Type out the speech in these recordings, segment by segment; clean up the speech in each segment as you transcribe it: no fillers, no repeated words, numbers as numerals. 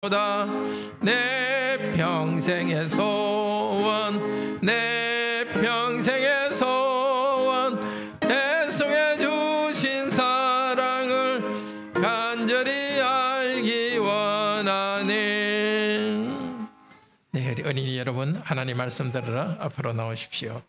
보다 내 평생의 소원, 내 평생의 소원, 대성해 주신 사랑을 간절히 알기 원하네. 네, 우리 어린이 여러분, 하나님 말씀 들으러 앞으로 나오십시오.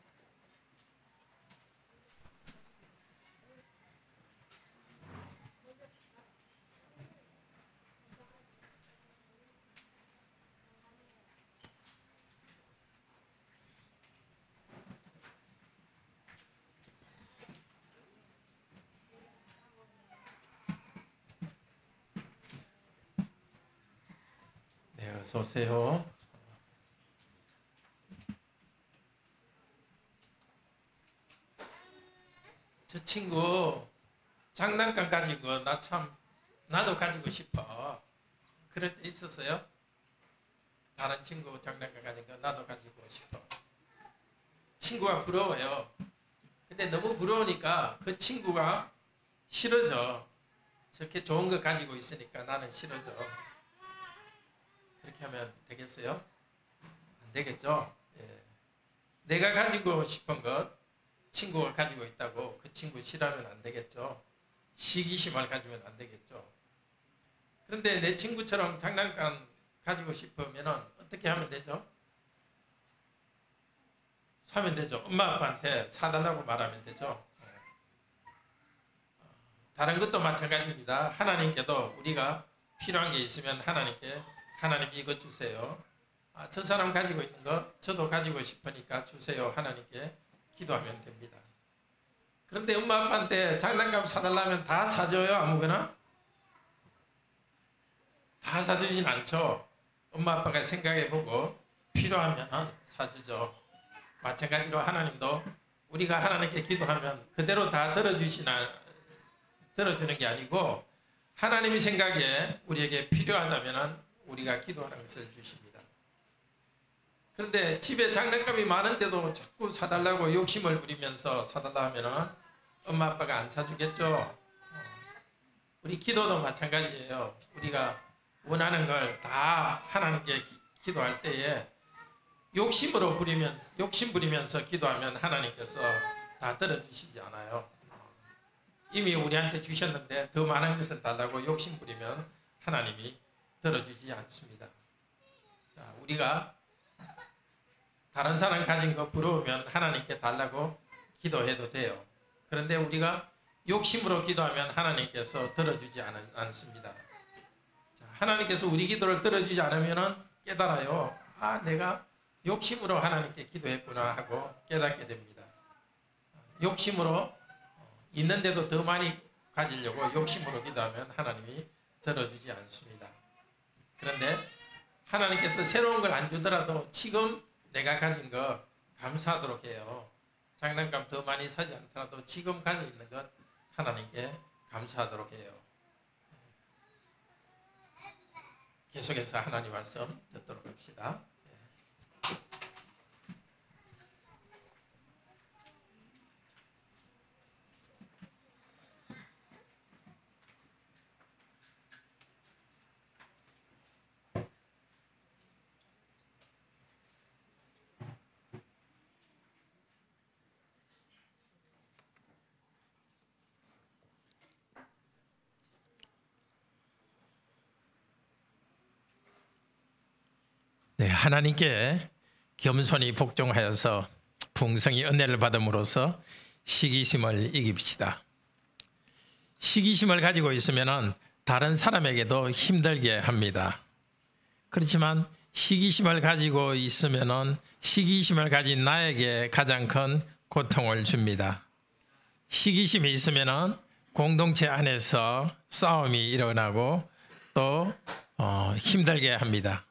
어서 오세요. 저 친구 장난감 가진 거 나도 가지고 싶어. 그럴 때 있었어요? 다른 친구 장난감 가진 거 나도 가지고 싶어. 친구가 부러워요. 근데 너무 부러우니까 그 친구가 싫어져. 저렇게 좋은 거 가지고 있으니까 나는 싫어져. 그렇게 하면 되겠어요? 안 되겠죠? 예. 내가 가지고 싶은 것 친구가 가지고 있다고 그 친구 싫어하면 안 되겠죠? 시기심을 가지면 안 되겠죠? 그런데 내 친구처럼 장난감 가지고 싶으면 어떻게 하면 되죠? 사면 되죠. 엄마 아빠한테 사달라고 말하면 되죠. 다른 것도 마찬가지입니다. 하나님께도 우리가 필요한 게 있으면 하나님께 하나님 이것 주세요. 저 사람 가지고 있는 거 저도 가지고 싶으니까 주세요. 하나님께 기도하면 됩니다. 그런데 엄마 아빠한테 장난감 사달라면 다 사줘요? 아무거나? 다 사주진 않죠. 엄마 아빠가 생각해보고 필요하면 사주죠. 마찬가지로 하나님도 우리가 하나님께 기도하면 그대로 다 들어주는 게 아니고 하나님이 생각에 우리에게 필요하다면 우리가 기도하는 것을 주십니다. 그런데 집에 장난감이 많은데도 자꾸 사달라고 욕심을 부리면서 사달라 하면 엄마 아빠가 안 사주겠죠. 우리 기도도 마찬가지예요. 우리가 원하는 걸 다 하나님께 기도할 때에 욕심 부리면서 기도하면 하나님께서 다 들어주시지 않아요. 이미 우리한테 주셨는데 더 많은 것을 달라고 욕심 부리면 하나님이 들어주지 않습니다. 자, 우리가 다른 사람 가진 거 부러우면 하나님께 달라고 기도해도 돼요. 그런데 우리가 욕심으로 기도하면 하나님께서 들어주지 않습니다. 자, 하나님께서 우리 기도를 들어주지 않으면 깨달아요. 내가 욕심으로 하나님께 기도했구나 하고 깨닫게 됩니다. 욕심으로 있는데도 더 많이 가지려고 욕심으로 기도하면 하나님이 들어주지 않습니다. 그런데 하나님께서 새로운 걸 안 주더라도 지금 내가 가진 거 감사하도록 해요. 장난감 더 많이 사지 않더라도 지금 가지고 있는 것 하나님께 감사하도록 해요. 계속해서 하나님 말씀 듣도록 합시다. 네, 하나님께 겸손히 복종하여서 풍성히 은혜를 받음으로써 시기심을 이깁시다. 시기심을 가지고 있으면 다른 사람에게도 힘들게 합니다. 그렇지만 시기심을 가지고 있으면 시기심을 가진 나에게 가장 큰 고통을 줍니다. 시기심이 있으면 공동체 안에서 싸움이 일어나고 또 힘들게 합니다.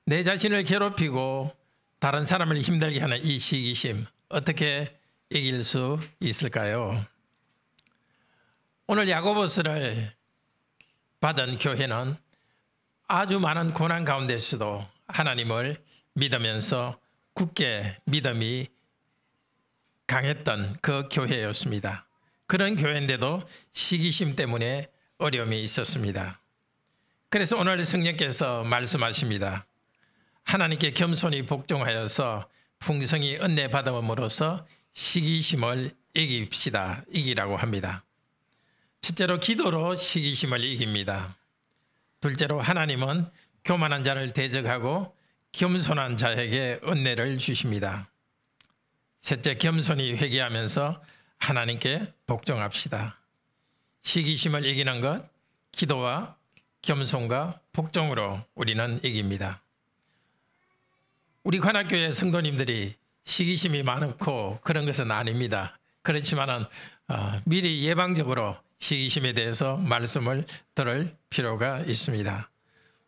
내 자신을 괴롭히고 다른 사람을 힘들게 하는 이 시기심 어떻게 이길 수 있을까요? 오늘 야고보서를 받은 교회는 아주 많은 고난 가운데서도 하나님을 믿으면서 굳게 믿음이 강했던 그 교회였습니다. 그런 교회인데도 시기심 때문에 어려움이 있었습니다. 그래서 오늘 성령께서 말씀하십니다. 하나님께 겸손히 복종하여서 풍성히 은혜 받음으로써 시기심을 이기라고 합니다. 첫째로 기도로 시기심을 이깁니다. 둘째로 하나님은 교만한 자를 대적하고 겸손한 자에게 은혜를 주십니다. 셋째, 겸손히 회개하면서 하나님께 복종합시다. 시기심을 이기는 것, 기도와 겸손과 복종으로 우리는 이깁니다. 우리 관악교회 성도님들이 시기심이 많고 그런 것은 아닙니다. 그렇지만은 미리 예방적으로 시기심에 대해서 말씀을 들을 필요가 있습니다.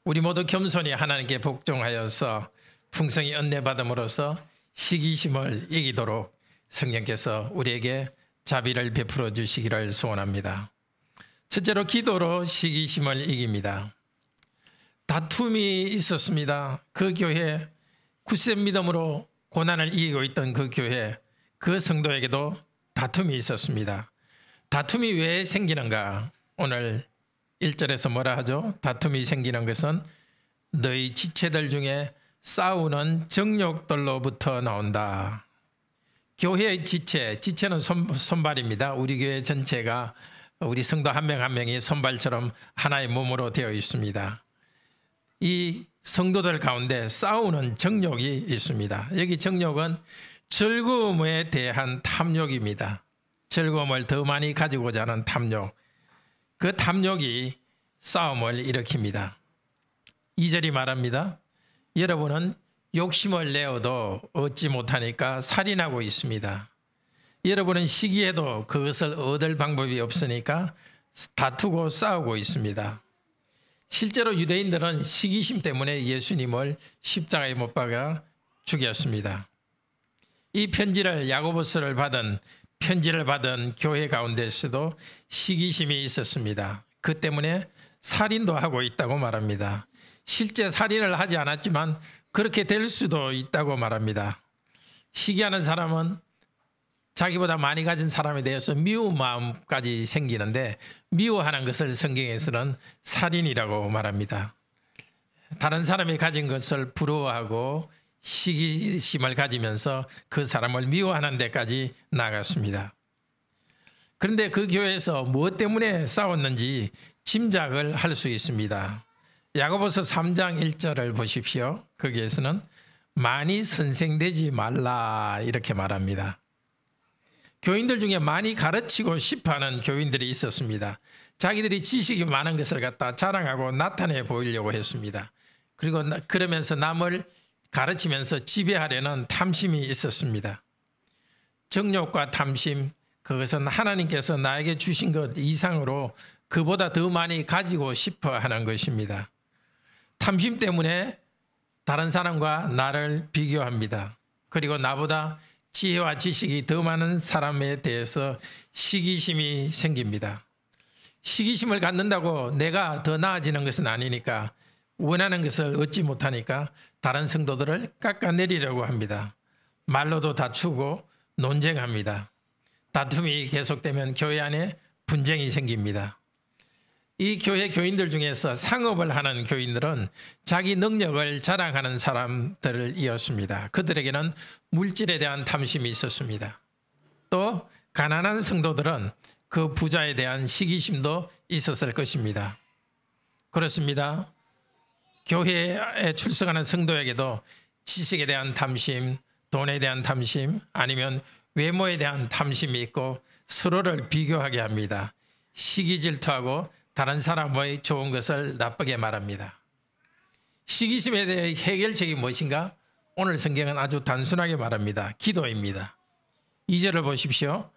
우리 모두 겸손히 하나님께 복종하여서 풍성히 은혜 받음으로써 시기심을 이기도록 성령께서 우리에게 자비를 베풀어 주시기를 소원합니다. 첫째로 기도로 시기심을 이깁니다. 다툼이 있었습니다. 그 교회, 굳센 믿음으로 고난을 이기고 있던 그 교회, 그 성도에게도 다툼이 있었습니다. 다툼이 왜 생기는가? 오늘 1절에서 뭐라 하죠? 다툼이 생기는 것은 너희 지체들 중에 싸우는 정욕들로부터 나온다. 교회의 지체는 손발입니다. 우리 교회 전체가 우리 성도 한 명 한 명이 손발처럼 하나의 몸으로 되어 있습니다. 이 성도들 가운데 싸우는 정욕이 있습니다. 여기 정욕은 즐거움에 대한 탐욕입니다. 즐거움을 더 많이 가지고자 하는 탐욕. 그 탐욕이 싸움을 일으킵니다. 2절이 말합니다. 여러분은 욕심을 내어도 얻지 못하니까 살인하고 있습니다. 여러분은 시기에도 그것을 얻을 방법이 없으니까 다투고 싸우고 있습니다. 실제로 유대인들은 시기심 때문에 예수님을 십자가에 못 박아 죽였습니다. 이 야고보서를 받은 교회 가운데서도 시기심이 있었습니다. 그 때문에 살인도 하고 있다고 말합니다. 실제 살인을 하지 않았지만 그렇게 될 수도 있다고 말합니다. 시기하는 사람은 자기보다 많이 가진 사람에 대해서 미운 마음까지 생기는데 미워하는 것을 성경에서는 살인이라고 말합니다. 다른 사람이 가진 것을 부러워하고 시기심을 가지면서 그 사람을 미워하는 데까지 나갔습니다. 그런데 그 교회에서 무엇 때문에 싸웠는지 짐작을 할 수 있습니다. 야고보서 3장 1절을 보십시오. 거기에서는 많이 선생되지 말라 이렇게 말합니다. 교인들 중에 많이 가르치고 싶어하는 교인들이 있었습니다. 자기들이 지식이 많은 것을 갖다 자랑하고 나타내 보이려고 했습니다. 그리고 그러면서 남을 가르치면서 지배하려는 탐심이 있었습니다. 정욕과 탐심, 그것은 하나님께서 나에게 주신 것 이상으로 그보다 더 많이 가지고 싶어 하는 것입니다. 탐심 때문에 다른 사람과 나를 비교합니다. 그리고 나보다 지혜와 지식이 더 많은 사람에 대해서 시기심이 생깁니다. 시기심을 갖는다고 내가 더 나아지는 것은 아니니까 원하는 것을 얻지 못하니까 다른 성도들을 깎아내리려고 합니다. 말로도 다투고 논쟁합니다. 다툼이 계속되면 교회 안에 분쟁이 생깁니다. 이 교회 교인들 중에서 상업을 하는 교인들은 자기 능력을 자랑하는 사람들이었습니다. 그들에게는 물질에 대한 탐심이 있었습니다. 또 가난한 성도들은 그 부자에 대한 시기심도 있었을 것입니다. 그렇습니다. 교회에 출석하는 성도에게도 지식에 대한 탐심, 돈에 대한 탐심, 아니면 외모에 대한 탐심이 있고 서로를 비교하게 합니다. 시기 질투하고 다른 사람의 좋은 것을 나쁘게 말합니다. 시기심에 대해 해결책이 무엇인가? 오늘 성경은 아주 단순하게 말합니다. 기도입니다. 2절을 보십시오.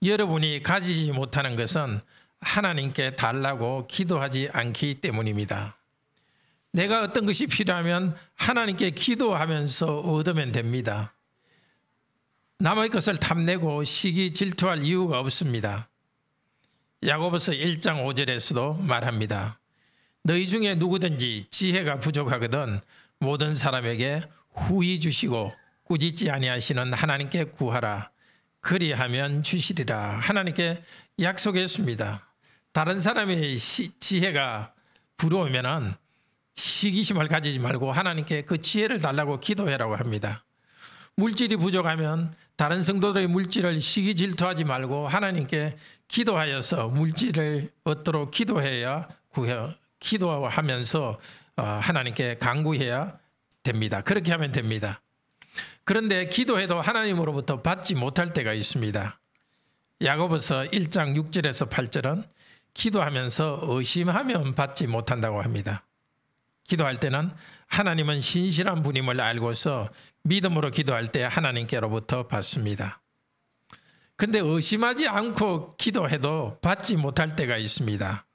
여러분이 가지지 못하는 것은 하나님께 달라고 기도하지 않기 때문입니다. 내가 어떤 것이 필요하면 하나님께 기도하면서 얻으면 됩니다. 남의 것을 탐내고 시기 질투할 이유가 없습니다. 야고보서 1장 5절에서도 말합니다. 너희 중에 누구든지 지혜가 부족하거든 모든 사람에게 후히 주시고 꾸짖지 아니하시는 하나님께 구하라. 그리하면 주시리라. 하나님께 약속했습니다. 다른 사람의 지혜가 부러우면은 시기심을 가지지 말고 하나님께 그 지혜를 달라고 기도해라고 합니다. 물질이 부족하면 다른 성도들의 물질을 시기 질투하지 말고 하나님께 기도하여서 물질을 얻도록 기도해야 기도하면서 하나님께 간구해야 됩니다. 그렇게 하면 됩니다. 그런데 기도해도 하나님으로부터 받지 못할 때가 있습니다. 야고보서 1장 6절에서 8절은 기도하면서 의심하면 받지 못한다고 합니다. 기도할 때는 하나님은 신실한 분임을 알고서 믿음으로 기도할 때 하나님께로부터 받습니다. 그런데 의심하지 않고 기도해도 받지 못할 때가 있습니다.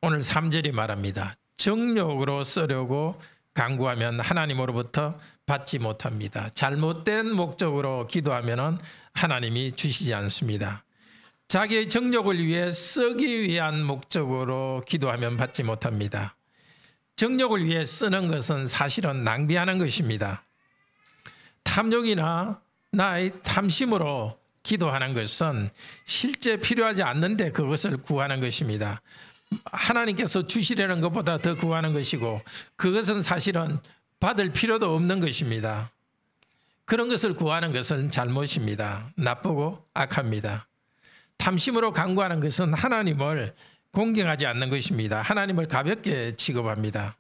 오늘 3절이 말합니다. 정욕으로 쓰려고 간구하면 하나님으로부터 받지 못합니다. 잘못된 목적으로 기도하면 하나님이 주시지 않습니다. 자기의 정욕을 위해 쓰기 위한 목적으로 기도하면 받지 못합니다. 정욕을 위해 쓰는 것은 사실은 낭비하는 것입니다. 탐욕이나 나의 탐심으로 기도하는 것은 실제 필요하지 않는데 그것을 구하는 것입니다. 하나님께서 주시려는 것보다 더 구하는 것이고 그것은 사실은 받을 필요도 없는 것입니다. 그런 것을 구하는 것은 잘못입니다. 나쁘고 악합니다. 탐심으로 간구하는 것은 하나님을 공경하지 않는 것입니다. 하나님을 가볍게 취급합니다.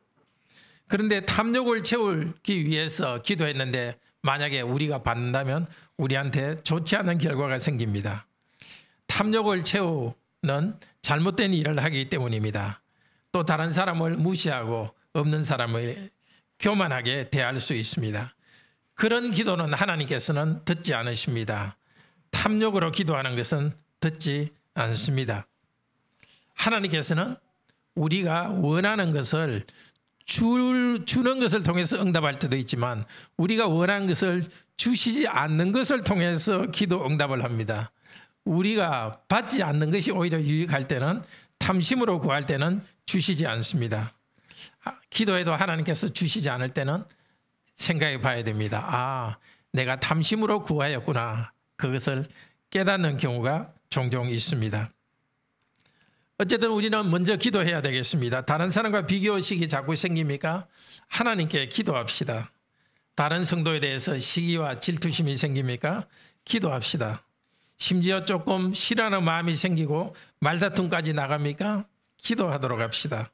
그런데 탐욕을 채우기 위해서 기도했는데 만약에 우리가 받는다면 우리한테 좋지 않은 결과가 생깁니다. 탐욕을 채우는 잘못된 일을 하기 때문입니다. 또 다른 사람을 무시하고 없는 사람을 교만하게 대할 수 있습니다. 그런 기도는 하나님께서는 듣지 않으십니다. 탐욕으로 기도하는 것은 듣지 않습니다. 하나님께서는 우리가 원하는 것을 주는 것을 통해서 응답할 때도 있지만 우리가 원하는 것을 주시지 않는 것을 통해서 기도 응답을 합니다. 우리가 받지 않는 것이 오히려 유익할 때는 탐심으로 구할 때는 주시지 않습니다. 기도해도 하나님께서 주시지 않을 때는 생각해 봐야 됩니다. 내가 탐심으로 구하였구나. 그것을 깨닫는 경우가 종종 있습니다. 어쨌든 우리는 먼저 기도해야 되겠습니다. 다른 사람과 비교의식이 자꾸 생깁니까? 하나님께 기도합시다. 다른 성도에 대해서 시기와 질투심이 생깁니까? 기도합시다. 심지어 조금 싫어하는 마음이 생기고 말다툼까지 나갑니까? 기도하도록 합시다.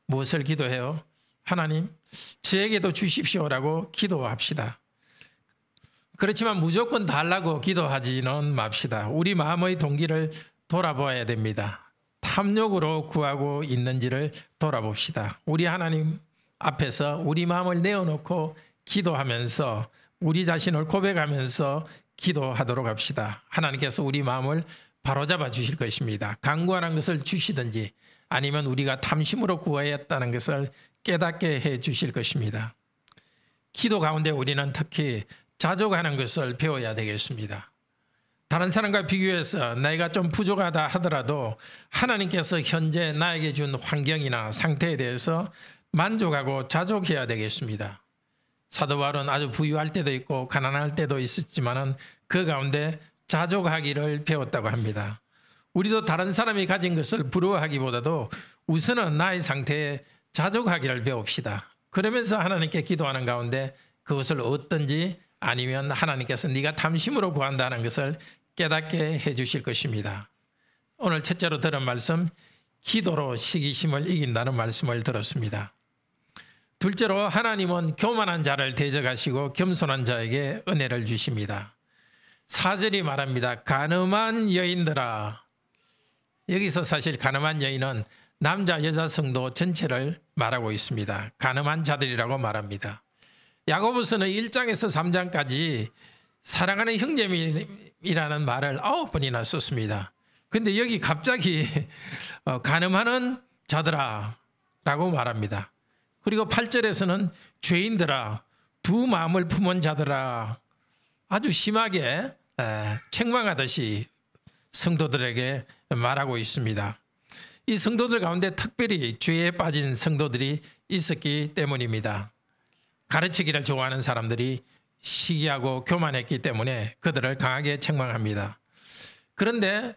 무엇을 기도해요? 하나님, 저에게도 주십시오라고 기도합시다. 그렇지만 무조건 달라고 기도하지는 맙시다. 우리 마음의 동기를 돌아보아야 됩니다. 탐욕으로 구하고 있는지를 돌아봅시다. 우리 하나님 앞에서 우리 마음을 내어놓고 기도하면서 우리 자신을 고백하면서 기도하도록 합시다. 하나님께서 우리 마음을 바로잡아 주실 것입니다. 간구하는 것을 주시든지 아니면 우리가 탐심으로 구하였다는 것을 깨닫게 해 주실 것입니다. 기도 가운데 우리는 특히 자족하는 것을 배워야 되겠습니다. 다른 사람과 비교해서 나이가 좀 부족하다 하더라도 하나님께서 현재 나에게 준 환경이나 상태에 대해서 만족하고 자족해야 되겠습니다. 사도 바울은 아주 부유할 때도 있고 가난할 때도 있었지만 그 가운데 자족하기를 배웠다고 합니다. 우리도 다른 사람이 가진 것을 부러워하기보다도 우선은 나의 상태에 자족하기를 배웁시다. 그러면서 하나님께 기도하는 가운데 그것을 얻든지 아니면 하나님께서 네가 탐심으로 구한다는 것을 깨닫게 해 주실 것입니다. 오늘 첫째로 들은 말씀, 기도로 시기심을 이긴다는 말씀을 들었습니다. 둘째로 하나님은 교만한 자를 대적하시고 겸손한 자에게 은혜를 주십니다. 4절이 말합니다. 가늠한 여인들아. 여기서 사실 가늠한 여인은 남자 여자 성도 전체를 말하고 있습니다. 가늠한 자들이라고 말합니다. 야고보서는 1장에서 3장까지 사랑하는 형제이라는 말을 9번이나 썼습니다. 근데 여기 갑자기 가늠하는 자들아 라고 말합니다. 그리고 8절에서는 죄인들아, 두 마음을 품은 자들아, 아주 심하게 책망하듯이 성도들에게 말하고 있습니다. 이 성도들 가운데 특별히 죄에 빠진 성도들이 있었기 때문입니다. 가르치기를 좋아하는 사람들이 시기하고 교만했기 때문에 그들을 강하게 책망합니다. 그런데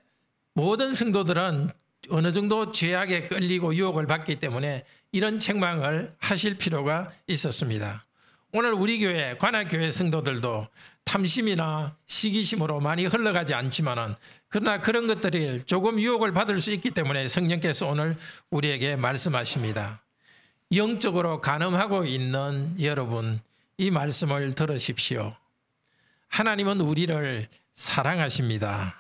모든 성도들은 어느 정도 죄악에 끌리고 유혹을 받기 때문에 이런 책망을 하실 필요가 있었습니다. 오늘 우리 교회, 관악교회 성도들도 탐심이나 시기심으로 많이 흘러가지 않지만은 그러나 그런 것들이 조금 유혹을 받을 수 있기 때문에 성령께서 오늘 우리에게 말씀하십니다. 영적으로 간음하고 있는 여러분, 이 말씀을 들으십시오. 하나님은 우리를 사랑하십니다.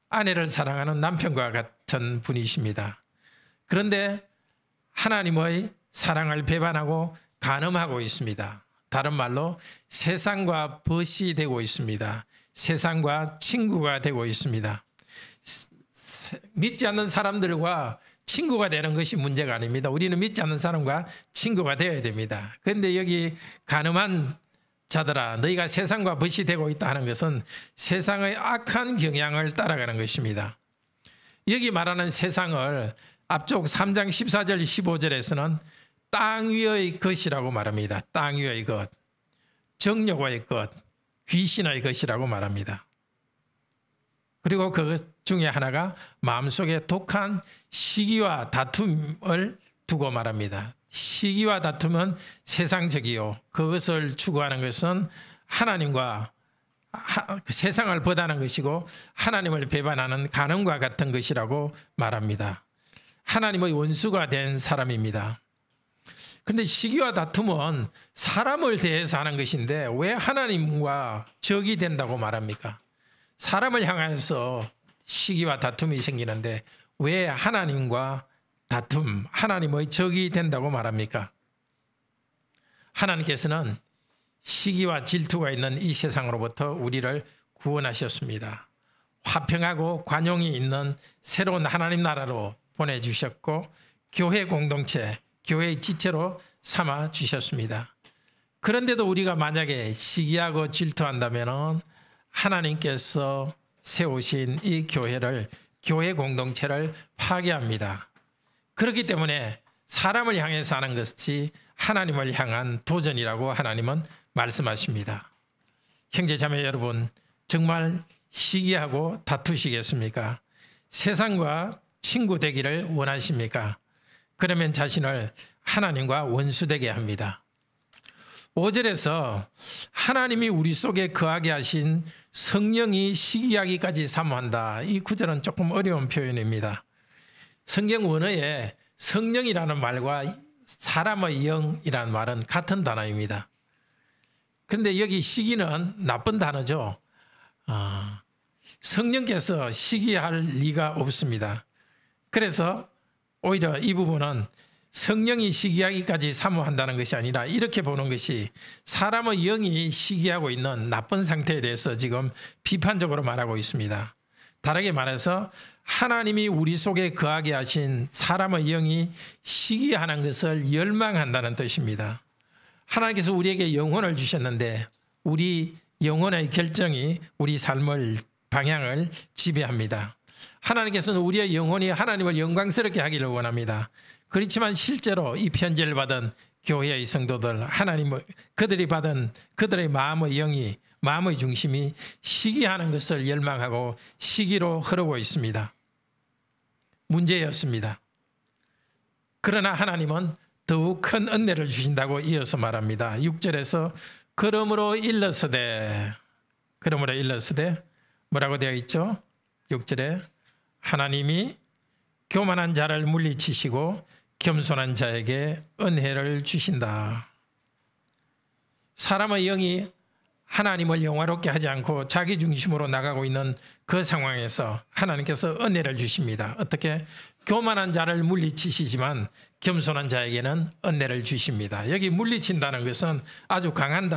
아내를 사랑하는 남편과 같은 분이십니다. 그런데 하나님의 사랑을 배반하고 간음하고 있습니다. 다른 말로 세상과 벗이 되고 있습니다. 세상과 친구가 되고 있습니다. 믿지 않는 사람들과 친구가 되는 것이 문제가 아닙니다. 우리는 믿지 않는 사람과 친구가 되어야 됩니다. 그런데 여기 간음한 자들아, 너희가 세상과 벗이 되고 있다 하는 것은 세상의 악한 경향을 따라가는 것입니다. 여기 말하는 세상을 앞쪽 3장 14절 15절에서는 땅 위의 것이라고 말합니다. 땅 위의 것, 정욕의 것, 귀신의 것이라고 말합니다. 그리고 그 중에 하나가 마음속에 독한 시기와 다툼을 두고 말합니다. 시기와 다툼은 세상적이요, 그것을 추구하는 것은 하나님과 세상을 벗어나는 것이고 하나님을 배반하는 간음과 같은 것이라고 말합니다. 하나님의 원수가 된 사람입니다. 그런데 시기와 다툼은 사람을 대해서 하는 것인데 왜 하나님과 적이 된다고 말합니까? 사람을 향해서 시기와 다툼이 생기는데 왜 하나님과 다툼, 하나님의 적이 된다고 말합니까? 하나님께서는 시기와 질투가 있는 이 세상으로부터 우리를 구원하셨습니다. 화평하고 관용이 있는 새로운 하나님 나라로 보내주셨고 교회 공동체, 교회의 지체로 삼아 주셨습니다. 그런데도 우리가 만약에 시기하고 질투한다면 하나님께서 세우신 이 교회를, 교회 공동체를 파괴합니다. 그렇기 때문에 사람을 향해서 하는 것이 하나님을 향한 도전이라고 하나님은 말씀하십니다. 형제자매 여러분, 정말 시기하고 다투시겠습니까? 세상과 친구 되기를 원하십니까? 그러면 자신을 하나님과 원수되게 합니다. 5절에서 하나님이 우리 속에 거하게 하신 성령이 시기하기까지 사모한다. 이 구절은 조금 어려운 표현입니다. 성경 원어에 성령이라는 말과 사람의 영이라는 말은 같은 단어입니다. 그런데 여기 시기는 나쁜 단어죠. 성령께서 시기할 리가 없습니다. 그래서 오히려 이 부분은 성령이 시기하기까지 사모한다는 것이 아니라 이렇게 보는 것이 사람의 영이 시기하고 있는 나쁜 상태에 대해서 지금 비판적으로 말하고 있습니다. 다르게 말해서 하나님이 우리 속에 거하게 하신 사람의 영이 시기하는 것을 열망한다는 뜻입니다. 하나님께서 우리에게 영혼을 주셨는데 우리 영혼의 결정이 우리 삶을, 방향을 지배합니다. 하나님께서는 우리의 영혼이 하나님을 영광스럽게 하기를 원합니다. 그렇지만 실제로 이 편지를 받은 교회의 성도들, 하나님, 그들이 받은 그들의 마음의 영이, 마음의 중심이 시기하는 것을 열망하고 시기로 흐르고 있습니다. 문제였습니다. 그러나 하나님은 더욱 큰 은혜를 주신다고 이어서 말합니다. 6절에서 그러므로 일러서되 뭐라고 되어 있죠? 6절에 하나님이 교만한 자를 물리치시고 겸손한 자에게 은혜를 주신다. 사람의 영이 하나님을 영화롭게 하지 않고 자기 중심으로 나가고 있는 그 상황에서 하나님께서 은혜를 주십니다. 어떻게? 교만한 자를 물리치시지만 겸손한 자에게는 은혜를 주십니다. 여기 물리친다는 것은 아주 강한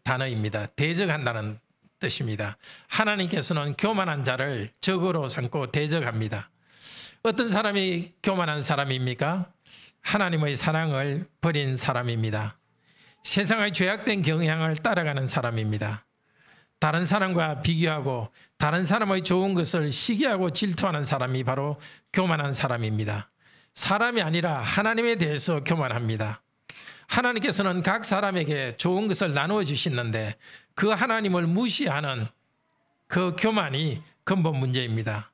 단어입니다. 대적한다는 뜻입니다. 하나님께서는 교만한 자를 적으로 삼고 대적합니다. 어떤 사람이 교만한 사람입니까? 하나님의 사랑을 버린 사람입니다. 세상의 죄악된 경향을 따라가는 사람입니다. 다른 사람과 비교하고 다른 사람의 좋은 것을 시기하고 질투하는 사람이 바로 교만한 사람입니다. 사람이 아니라 하나님에 대해서 교만합니다. 하나님께서는 각 사람에게 좋은 것을 나누어 주시는데 그 하나님을 무시하는 그 교만이 근본 문제입니다.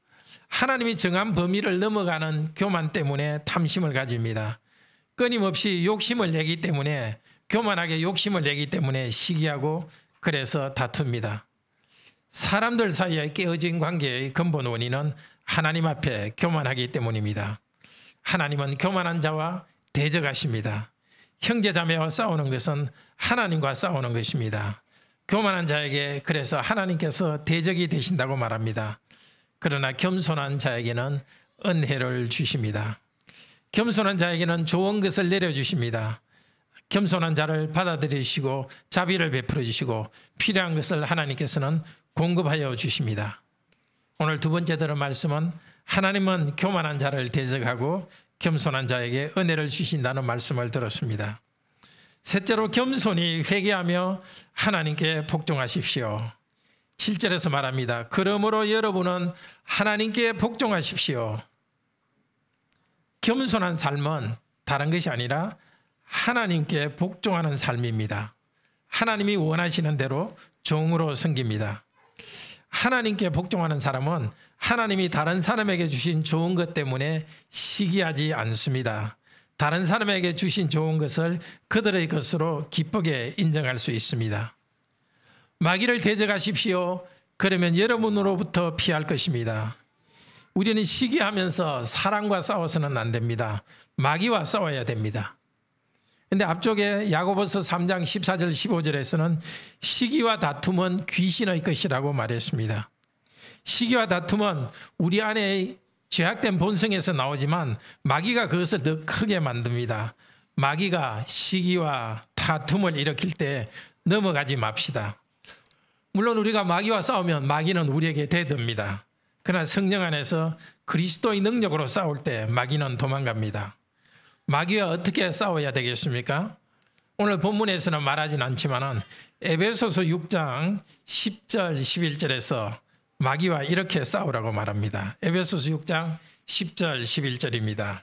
하나님이 정한 범위를 넘어가는 교만 때문에 탐심을 가집니다. 끊임없이 욕심을 내기 때문에, 교만하게 욕심을 내기 때문에 시기하고 그래서 다툽니다. 사람들 사이에 깨어진 관계의 근본 원인은 하나님 앞에 교만하기 때문입니다. 하나님은 교만한 자와 대적하십니다. 형제자매와 싸우는 것은 하나님과 싸우는 것입니다. 교만한 자에게 그래서 하나님께서 대적이 되신다고 말합니다. 그러나 겸손한 자에게는 은혜를 주십니다. 겸손한 자에게는 좋은 것을 내려주십니다. 겸손한 자를 받아들이시고 자비를 베풀어 주시고 필요한 것을 하나님께서는 공급하여 주십니다. 오늘 두 번째 들은 말씀은 하나님은 교만한 자를 대적하고 겸손한 자에게 은혜를 주신다는 말씀을 들었습니다. 셋째로 겸손히 회개하며 하나님께 복종하십시오. 7절에서 말합니다. 그러므로 여러분은 하나님께 복종하십시오. 겸손한 삶은 다른 것이 아니라 하나님께 복종하는 삶입니다. 하나님이 원하시는 대로 종으로 섬깁니다. 하나님께 복종하는 사람은 하나님이 다른 사람에게 주신 좋은 것 때문에 시기하지 않습니다. 다른 사람에게 주신 좋은 것을 그들의 것으로 기쁘게 인정할 수 있습니다. 마귀를 대적하십시오. 그러면 여러분으로부터 피할 것입니다. 우리는 시기하면서 사랑과 싸워서는 안 됩니다. 마귀와 싸워야 됩니다. 근데 앞쪽에 야고보서 3장 14절 15절에서는 시기와 다툼은 귀신의 것이라고 말했습니다. 시기와 다툼은 우리 안에 죄악된 본성에서 나오지만 마귀가 그것을 더 크게 만듭니다. 마귀가 시기와 다툼을 일으킬 때 넘어가지 맙시다. 물론 우리가 마귀와 싸우면 마귀는 우리에게 대듭니다. 그러나 성령 안에서 그리스도의 능력으로 싸울 때 마귀는 도망갑니다. 마귀와 어떻게 싸워야 되겠습니까? 오늘 본문에서는 말하진 않지만 에베소서 6장 10절 11절에서 마귀와 이렇게 싸우라고 말합니다. 에베소서 6장 10절 11절입니다.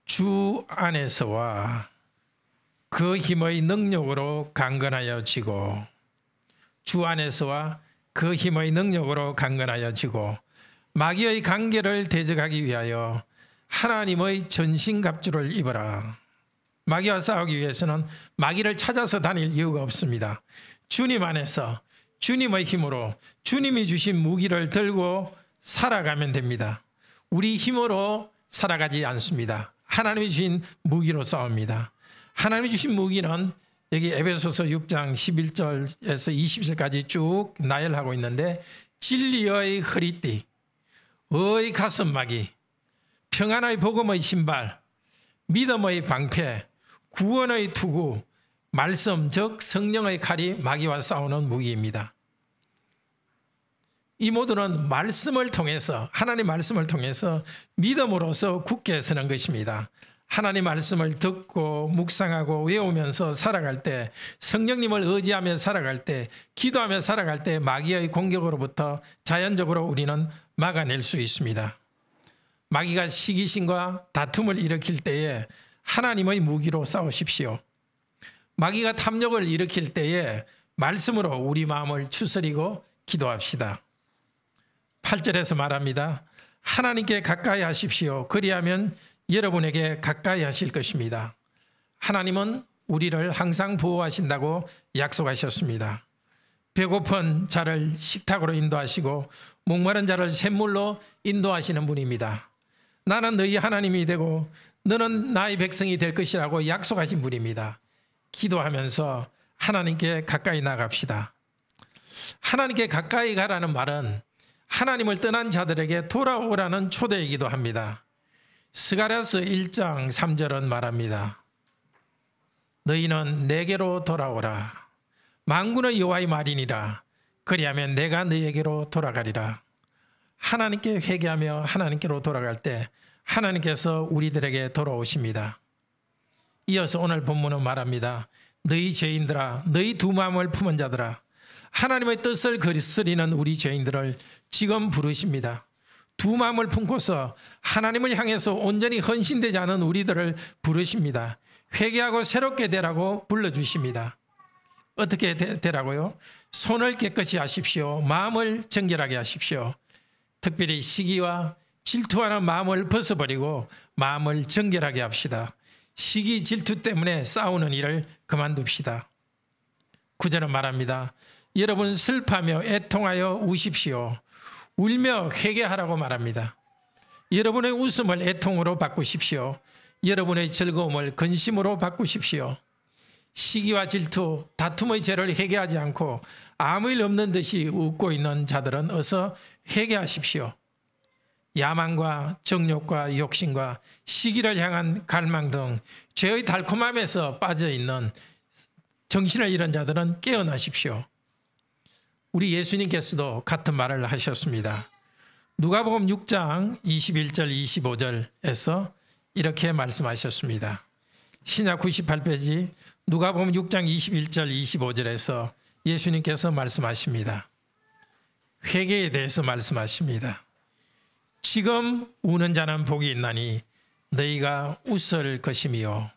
주 안에서와 그 힘의 능력으로 강건하여 지고, 주 안에서와 그 힘의 능력으로 강건하여 지고 마귀의 관계를 대적하기 위하여 하나님의 전신갑주를 입어라. 마귀와 싸우기 위해서는 마귀를 찾아서 다닐 이유가 없습니다. 주님 안에서 주님의 힘으로 주님이 주신 무기를 들고 살아가면 됩니다. 우리 힘으로 살아가지 않습니다. 하나님이 주신 무기로 싸웁니다. 하나님이 주신 무기는 여기 에베소서 6장 11절에서 20절까지 쭉 나열하고 있는데, 진리의 허리띠, 의 가슴막이, 평안의 복음의 신발, 믿음의 방패, 구원의 투구, 말씀 즉 성령의 칼이 마귀와 싸우는 무기입니다. 이 모두는 말씀을 통해서, 하나님 말씀을 통해서 믿음으로서 굳게 서는 것입니다. 하나님 말씀을 듣고 묵상하고 외우면서 살아갈 때, 성령님을 의지하며 살아갈 때, 기도하며 살아갈 때 마귀의 공격으로부터 자연적으로 우리는 막아낼 수 있습니다. 마귀가 시기심과 다툼을 일으킬 때에 하나님의 무기로 싸우십시오. 마귀가 탐욕을 일으킬 때에 말씀으로 우리 마음을 추스리고 기도합시다. 8절에서 말합니다. 하나님께 가까이 하십시오. 그리하면 여러분에게 가까이 하실 것입니다. 하나님은 우리를 항상 보호하신다고 약속하셨습니다. 배고픈 자를 식탁으로 인도하시고 목마른 자를 샘물로 인도하시는 분입니다. 나는 너희 하나님이 되고 너는 나의 백성이 될 것이라고 약속하신 분입니다. 기도하면서 하나님께 가까이 나갑시다. 하나님께 가까이 가라는 말은 하나님을 떠난 자들에게 돌아오라는 초대이기도 합니다. 스가랴서 1장 3절은 말합니다. 너희는 내게로 돌아오라. 만군의 여호와의 말이니라. 그리하면 내가 너희에게로 돌아가리라. 하나님께 회개하며 하나님께로 돌아갈 때 하나님께서 우리들에게 돌아오십니다. 이어서 오늘 본문은 말합니다. 너희 죄인들아, 너희 두 마음을 품은 자들아, 하나님의 뜻을 거스리는 우리 죄인들을 지금 부르십니다. 두 마음을 품고서 하나님을 향해서 온전히 헌신되지 않은 우리들을 부르십니다. 회개하고 새롭게 되라고 불러주십니다. 어떻게 되라고요? 손을 깨끗이 하십시오. 마음을 정결하게 하십시오. 특별히 시기와 질투하는 마음을 벗어버리고 마음을 정결하게 합시다. 시기 질투 때문에 싸우는 일을 그만둡시다. 9절은 말합니다. 여러분 슬퍼하며 애통하여 우십시오. 울며 회개하라고 말합니다. 여러분의 웃음을 애통으로 바꾸십시오. 여러분의 즐거움을 근심으로 바꾸십시오. 시기와 질투, 다툼의 죄를 회개하지 않고 아무 일 없는 듯이 웃고 있는 자들은 어서 회개하십시오. 야망과 정욕과 욕심과 시기를 향한 갈망 등 죄의 달콤함에서 빠져있는 정신을 잃은 자들은 깨어나십시오. 우리 예수님께서도 같은 말을 하셨습니다. 누가복음 6장 21절 25절에서 이렇게 말씀하셨습니다. 신약 98페이지 누가복음 6장 21절 25절에서 예수님께서 말씀하십니다. 회개에 대해서 말씀하십니다. 지금 우는 자는 복이 있나니 너희가 웃을 것이며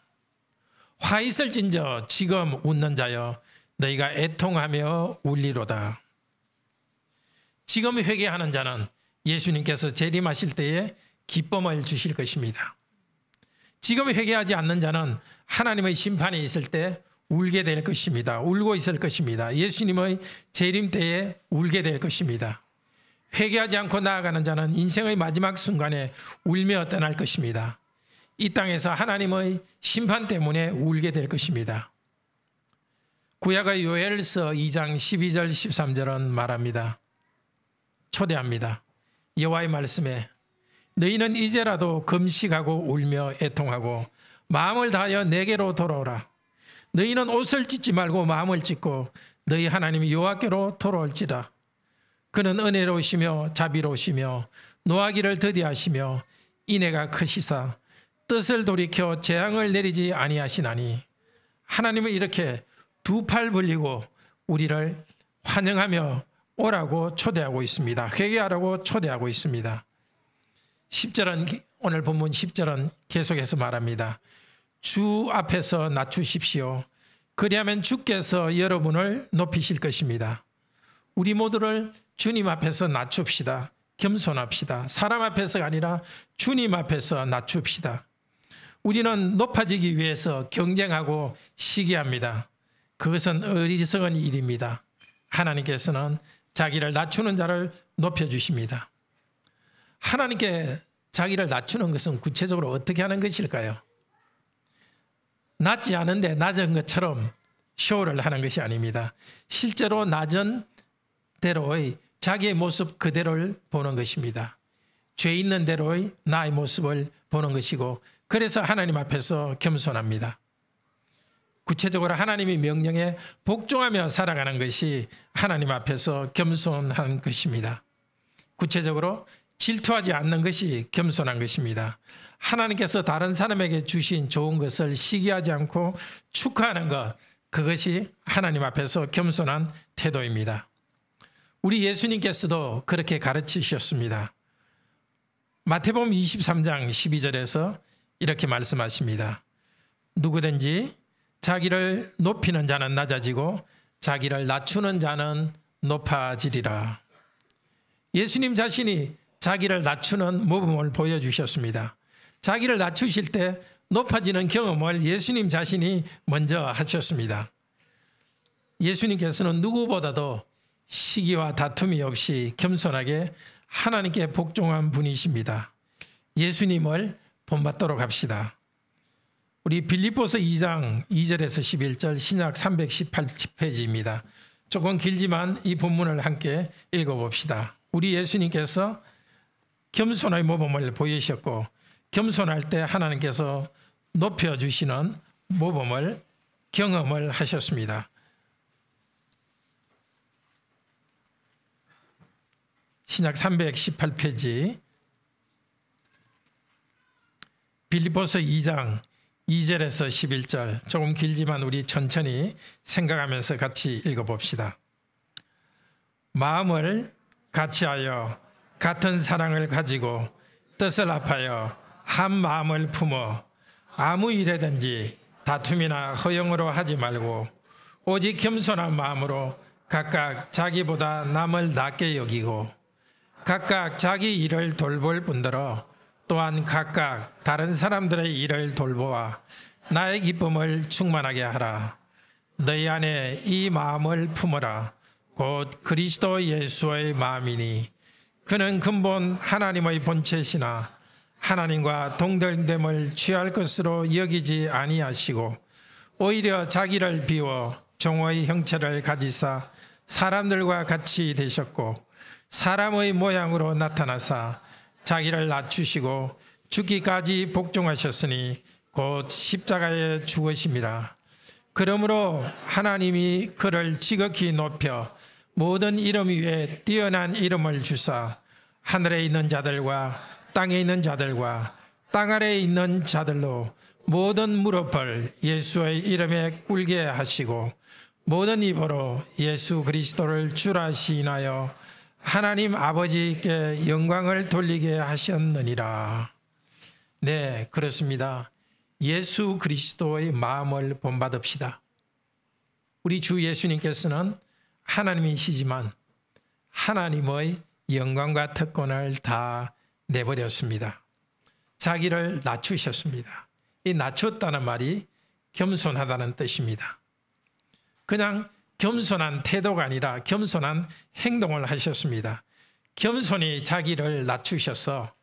화 있을진저 지금 웃는 자여 너희가 애통하며 울리로다. 지금 회개하는 자는 예수님께서 재림하실 때에 기쁨을 주실 것입니다. 지금 회개하지 않는 자는 하나님의 심판이 있을 때 울게 될 것입니다. 울고 있을 것입니다. 예수님의 재림 때에 울게 될 것입니다. 회개하지 않고 나아가는 자는 인생의 마지막 순간에 울며 떠날 것입니다. 이 땅에서 하나님의 심판 때문에 울게 될 것입니다. 구약의 요엘서 2장 12절 13절은 말합니다. 초대합니다. 여호와의 말씀에 너희는 이제라도 금식하고 울며 애통하고 마음을 다하여 내게로 돌아오라. 너희는 옷을 찢지 말고 마음을 찢고 너희 하나님 여호와께로 돌아올지라. 그는 은혜로우시며 자비로우시며 노하기를 더디하시며 인애가 크시사 뜻을 돌이켜 재앙을 내리지 아니하시나니. 하나님은 이렇게 두 팔 벌리고 우리를 환영하며 오라고 초대하고 있습니다. 회개하라고 초대하고 있습니다. 10절은 오늘 본문 10절은 계속해서 말합니다. 주 앞에서 낮추십시오. 그리하면 주께서 여러분을 높이실 것입니다. 우리 모두를 주님 앞에서 낮춥시다. 겸손합시다. 사람 앞에서가 아니라 주님 앞에서 낮춥시다. 우리는 높아지기 위해서 경쟁하고 시기합니다. 그것은 어리석은 일입니다. 하나님께서는 자기를 낮추는 자를 높여주십니다. 하나님께 자기를 낮추는 것은 구체적으로 어떻게 하는 것일까요? 낮지 않은데 낮은 것처럼 쇼를 하는 것이 아닙니다. 실제로 낮은 대로의 자기의 모습 그대로를 보는 것입니다. 죄 있는 대로의 나의 모습을 보는 것이고, 그래서 하나님 앞에서 겸손합니다. 구체적으로 하나님의 명령에 복종하며 살아가는 것이 하나님 앞에서 겸손한 것입니다. 구체적으로 질투하지 않는 것이 겸손한 것입니다. 하나님께서 다른 사람에게 주신 좋은 것을 시기하지 않고 축하하는 것, 그것이 하나님 앞에서 겸손한 태도입니다. 우리 예수님께서도 그렇게 가르치셨습니다. 마태복음 23장 12절에서 이렇게 말씀하십니다. 누구든지 자기를 높이는 자는 낮아지고 자기를 낮추는 자는 높아지리라. 예수님 자신이 자기를 낮추는 모범을 보여주셨습니다. 자기를 낮추실 때 높아지는 경험을 예수님 자신이 먼저 하셨습니다. 예수님께서는 누구보다도 시기와 다툼이 없이 겸손하게 하나님께 복종한 분이십니다. 예수님을 본받도록 합시다. 우리 빌립보서 2장 2절에서 11절 신약 318페이지입니다. 조금 길지만 이 본문을 함께 읽어봅시다. 우리 예수님께서 겸손의 모범을 보이셨고, 겸손할 때 하나님께서 높여주시는 모범을 경험을 하셨습니다. 신약 318페이지 빌립보서 2장 2절에서 11절, 조금 길지만 우리 천천히 생각하면서 같이 읽어봅시다. 마음을 같이하여 같은 사랑을 가지고 뜻을 합하여 한 마음을 품어 아무 일에든지 다툼이나 허영으로 하지 말고 오직 겸손한 마음으로 각각 자기보다 남을 낮게 여기고 각각 자기 일을 돌볼 뿐더러 또한 각각 다른 사람들의 일을 돌보아 나의 기쁨을 충만하게 하라. 너희 안에 이 마음을 품어라. 곧 그리스도 예수의 마음이니 그는 근본 하나님의 본체시나 하나님과 동등됨을 취할 것으로 여기지 아니하시고 오히려 자기를 비워 종의 형체를 가지사 사람들과 같이 되셨고 사람의 모양으로 나타나사 자기를 낮추시고 죽기까지 복종하셨으니 곧 십자가에 죽으심이라. 그러므로 하나님이 그를 지극히 높여 모든 이름 위에 뛰어난 이름을 주사 하늘에 있는 자들과 땅에 있는 자들과 땅 아래에 있는 자들로 모든 무릎을 예수의 이름에 꿇게 하시고 모든 입으로 예수 그리스도를 주라 시인하여 하나님 아버지께 영광을 돌리게 하셨느니라. 네, 그렇습니다. 예수 그리스도의 마음을 본받읍시다. 우리 주 예수님께서는 하나님이시지만 하나님의 영광과 특권을 다 내버렸습니다. 자기를 낮추셨습니다. 이 낮췄다는 말이 겸손하다는 뜻입니다. 그냥 겸손한 태도가 아니라 겸손한 행동을 하셨습니다. 겸손히 자기를 낮추셔서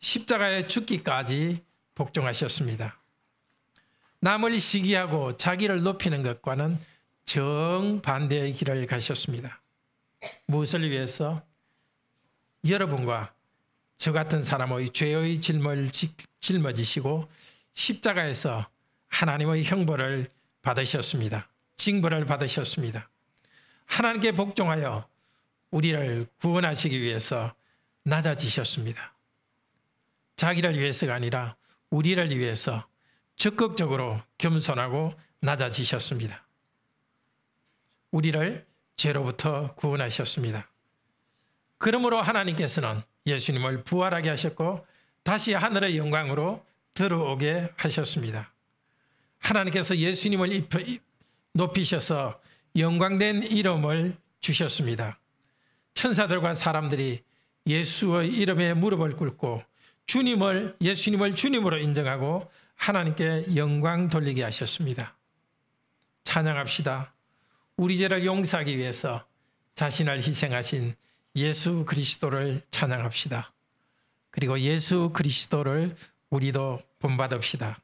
십자가에 죽기까지 복종하셨습니다. 남을 시기하고 자기를 높이는 것과는 정반대의 길을 가셨습니다. 무엇을 위해서? 여러분과 저 같은 사람의 죄의 짐을 짊어지시고 십자가에서 하나님의 형벌을 받으셨습니다. 징벌을 받으셨습니다. 하나님께 복종하여 우리를 구원하시기 위해서 낮아지셨습니다. 자기를 위해서가 아니라 우리를 위해서 적극적으로 겸손하고 낮아지셨습니다. 우리를 죄로부터 구원하셨습니다. 그러므로 하나님께서는 예수님을 부활하게 하셨고 다시 하늘의 영광으로 들어오게 하셨습니다. 하나님께서 예수님을 높이셔서 영광된 이름을 주셨습니다. 천사들과 사람들이 예수의 이름에 무릎을 꿇고 예수님을 주님으로 인정하고 하나님께 영광 돌리게 하셨습니다. 찬양합시다. 우리 죄를 용서하기 위해서 자신을 희생하신 예수 그리스도를 찬양합시다. 그리고 예수 그리스도를 우리도 본받읍시다.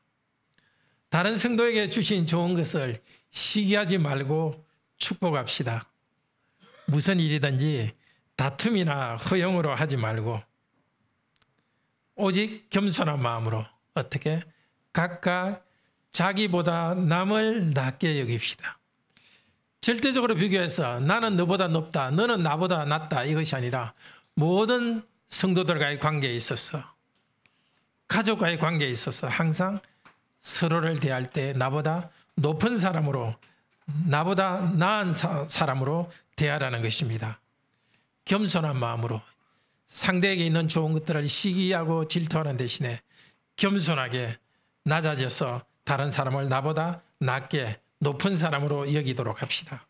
다른 성도에게 주신 좋은 것을 시기하지 말고 축복합시다. 무슨 일이든지 다툼이나 허용으로 하지 말고 오직 겸손한 마음으로 어떻게? 각각 자기보다 남을 낮게 여깁시다. 절대적으로 비교해서 나는 너보다 높다, 너는 나보다 낫다 이것이 아니라 모든 성도들과의 관계에 있어서 가족과의 관계에 있어서 항상 서로를 대할 때 나보다 높은 사람으로 나보다 나은 사람으로 대하라는 것입니다. 겸손한 마음으로 상대에게 있는 좋은 것들을 시기하고 질투하는 대신에 겸손하게 낮아져서 다른 사람을 나보다 낮게 높은 사람으로 여기도록 합시다.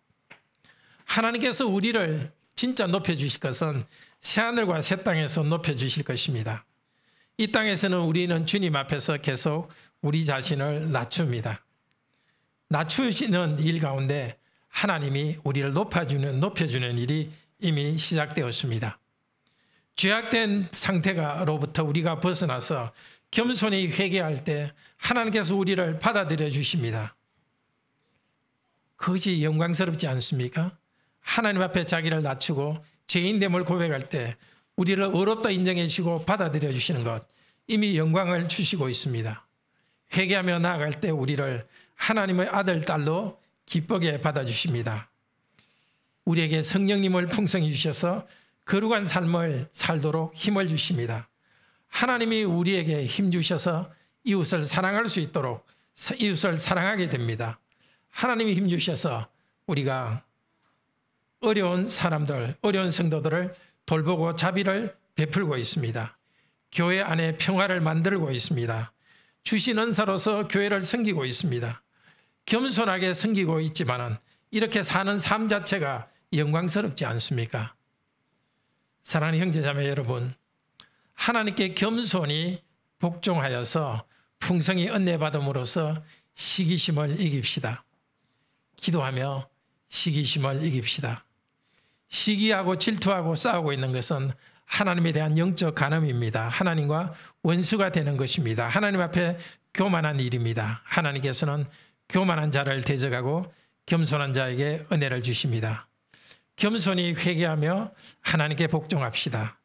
하나님께서 우리를 진짜 높여주실 것은 새하늘과 새 땅에서 높여주실 것입니다. 이 땅에서는 우리는 주님 앞에서 계속 우리 자신을 낮춥니다. 낮추시는 일 가운데 하나님이 우리를 높여주는 일이 이미 시작되었습니다. 죄악된 상태로부터 우리가 벗어나서 겸손히 회개할 때 하나님께서 우리를 받아들여 주십니다. 그것이 영광스럽지 않습니까? 하나님 앞에 자기를 낮추고 죄인됨을 고백할 때 우리를 어렵다 인정해 주시고 받아들여 주시는 것, 이미 영광을 주시고 있습니다. 회개하며 나아갈 때 우리를 하나님의 아들, 딸로 기쁘게 받아주십니다. 우리에게 성령님을 풍성히 주셔서 거룩한 삶을 살도록 힘을 주십니다. 하나님이 우리에게 힘 주셔서 이웃을 사랑할 수 있도록 이웃을 사랑하게 됩니다. 하나님이 힘 주셔서 우리가 어려운 사람들, 어려운 성도들을 돌보고 자비를 베풀고 있습니다. 교회 안에 평화를 만들고 있습니다. 주신 은사로서 교회를 섬기고 있습니다. 겸손하게 섬기고 있지만은 이렇게 사는 삶 자체가 영광스럽지 않습니까? 사랑하는 형제자매 여러분, 하나님께 겸손히 복종하여서 풍성히 은혜 받음으로써 시기심을 이깁시다. 기도하며 시기심을 이깁시다. 시기하고 질투하고 싸우고 있는 것은 하나님에 대한 영적 간음입니다. 하나님과 원수가 되는 것입니다. 하나님 앞에 교만한 일입니다. 하나님께서는 교만한 자를 대적하고 겸손한 자에게 은혜를 주십니다. 겸손히 회개하며 하나님께 복종합시다.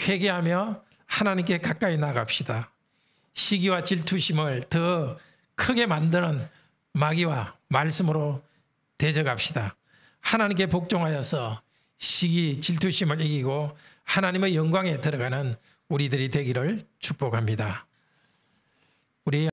회개하며 하나님께 가까이 나갑시다. 시기와 질투심을 더 크게 만드는 마귀와 말씀으로 대적합시다. 하나님께 복종하여서 시기, 질투심을 이기고 하나님의 영광에 들어가는 우리들이 되기를 축복합니다. 우리